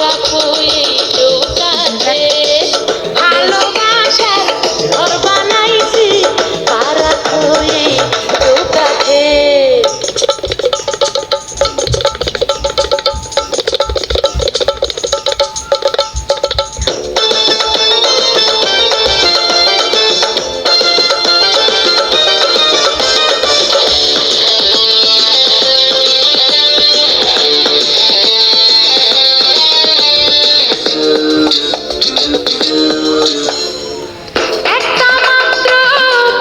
রাখো এই চৌকাঠে, ভালোবাসার ঘর বানাইছি পা রাখো এই চৌকাঠে। একটা মাত্র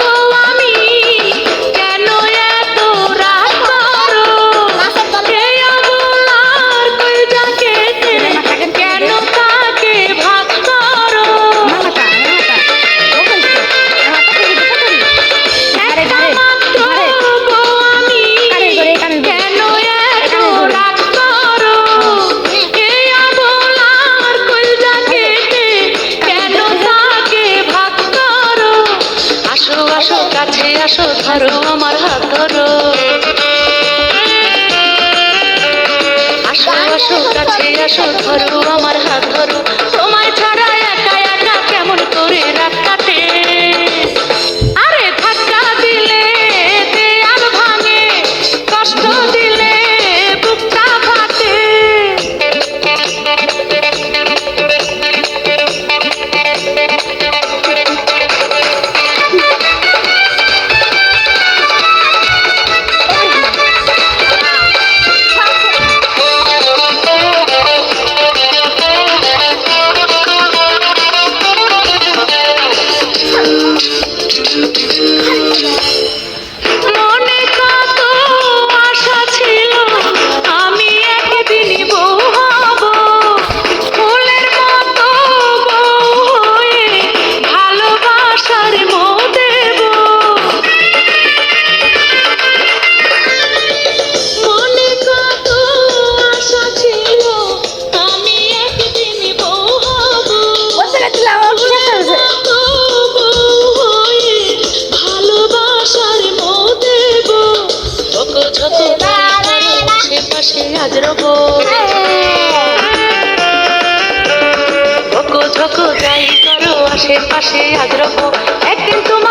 বউ আমি, কেন এত রাগ করো? এই অবলার কইজা কেটে কেন তাকে ভাগ করো? একটা মাত্র বউ আমি, কেন এত রাগ করো? এই অবলার কইজা কেটে কেন তাকে ভাগ করো? আসো আসো কাছে আসো, ধরো আমার হাত ধরো। আসো আসো কাছে আসো, ধরো আমার হাত ধরো। তোমায় ছাড়া একা একা কেমন করে রাত কাটে? আরে ধাক্কা দিলে দেয়াল ভাঙে, কষ্ট দিলে বুকটা ফাটে। মনে কত আশা ছিল আমি একদিন বউ হব, ফুলের মতো বউ হয়ে ভালোবাসার মোহ দেব। মনে কত আশা ছিল আমি একদিন বউ হব, ফুলের মতো বউ হয়ে ভালোবাসার মোহ দেব। ঝকো ঝকো আশেপাশে আজ রব, ঝকো ঝকো যাই করো আশেপাশে আজ রব। একদিন তোমার